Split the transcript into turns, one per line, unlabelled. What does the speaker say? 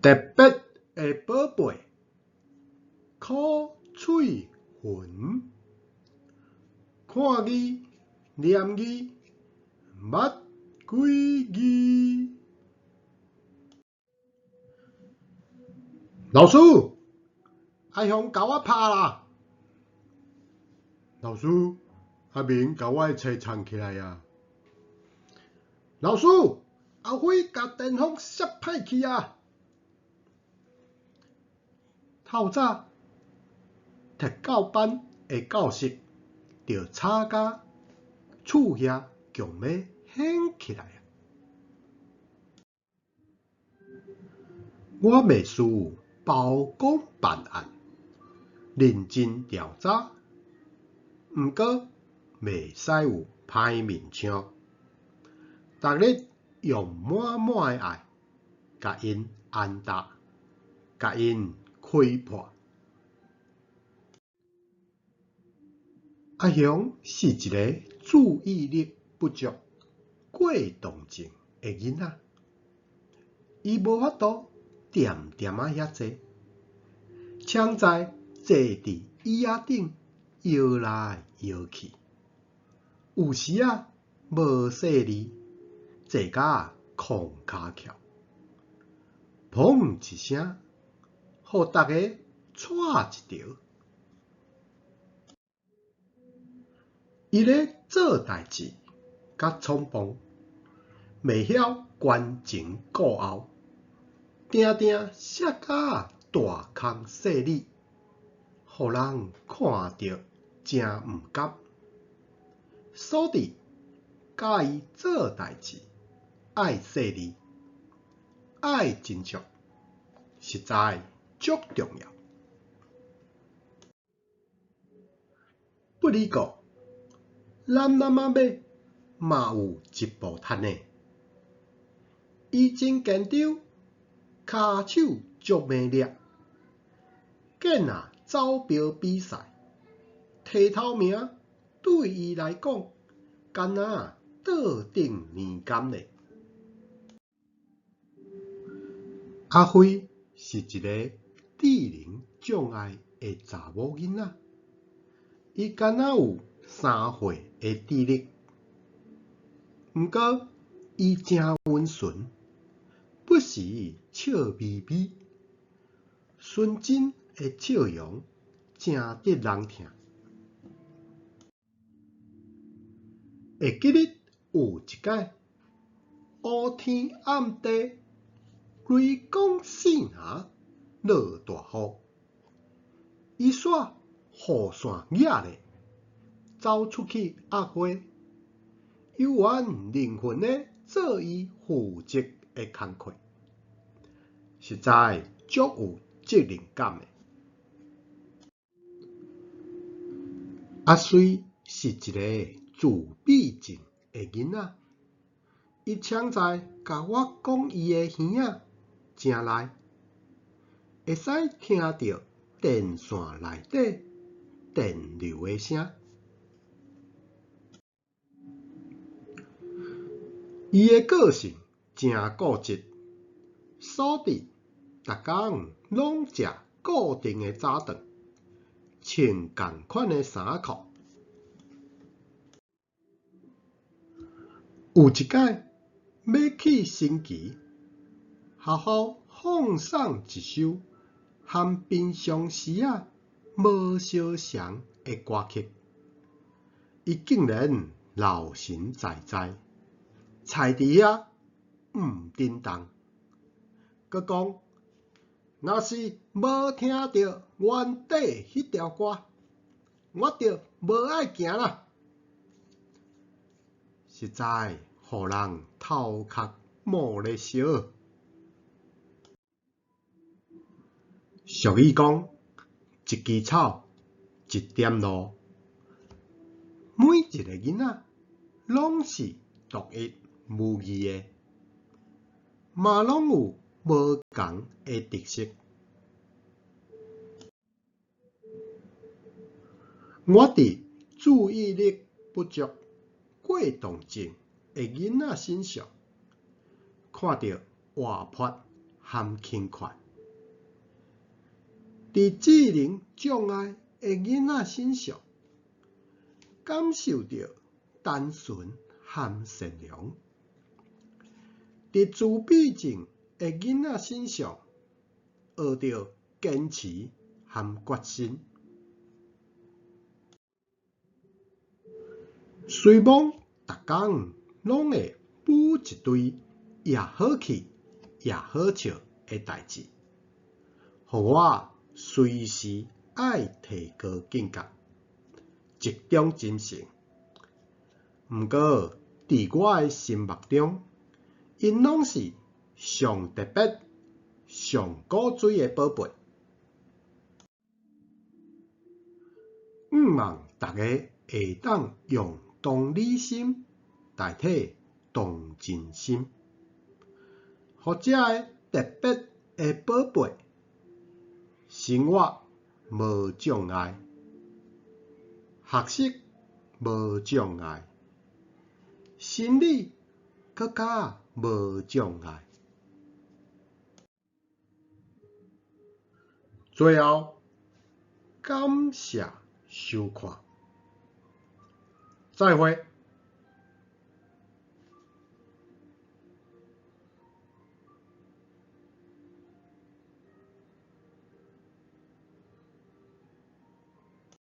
特别的宝贝，口喙魂，看字念字，捌几字。老师，阿雄甲我拍啦！老师，阿明甲我的册藏起来啊！老师，阿辉甲电风摔歹去啊！透早，特教班的教室就吵甲厝遐强要掀起来啊！我秘书包公办案，认真调查，毋过袂使有歹面相。逐日用满满的爱，甲因安搭，甲因开破。阿雄是一个注意力不足、过动症的囡仔，伊无法度点点啊遐坐，常在坐伫椅仔顶摇来摇去，有时啊无细力，坐甲空骹翘，砰一声，互大家踹一条。伊咧做代志较匆忙，袂晓观前顾后，定定写甲大空细字，互人看着真毋甘。所以，教伊做代志爱细字，爱斟酌，实在足重要。不离讲，咱妈妈买嘛有一部摊呢。伊真坚张，骹手足猛烈，见啊走标比赛，摕头名对伊来讲，敢若倒顶年柑呢。阿辉是一个智能障碍的查某囡仔，伊敢若有3岁的智力，毋过伊真温顺，不时笑眯眯，纯真的笑容真得人疼。会记得有一摆，乌天暗地，雷公四下，落大雨，伊煞雨伞举咧，走出去压花，有缘灵魂咧做伊负责的工课，实在足有责任感的。阿水是一个自闭症的囡仔，伊常在甲我讲伊的耳仔正来，会使听到电线内底电流的声。伊的个性真固执，所以逐工拢食固定的早顿，穿同款的衫裤。有一摆要去升旗，学校放送一首和平常时无相像的歌曲，伊竟然老神在在，踩伫遐毋振动，佮讲若是无听到原底迄条歌，我就无爱行啦。实在互人头壳冒咧烧。俗语讲，一枝草，一点露。每一个囡仔拢是独一无二的，嘛拢有无同的特色。我伫注意力不足、过动症的囡仔身上，看到活泼和轻快。伫智能障碍的囡仔身上，感受到单纯和善良；伫自闭症的囡仔身上，学到坚持和决心。虽望逐工拢会补一堆也好气也好笑的代志，互我随时爱提高境界，集中精神。毋过，伫我的心目中，因拢是上特别、上古锥的宝贝。望大家会当用同理心代替同情心，互这个特别的宝贝生活无障碍，学习无障碍，心理更加无障碍。最后，感谢收看，再会。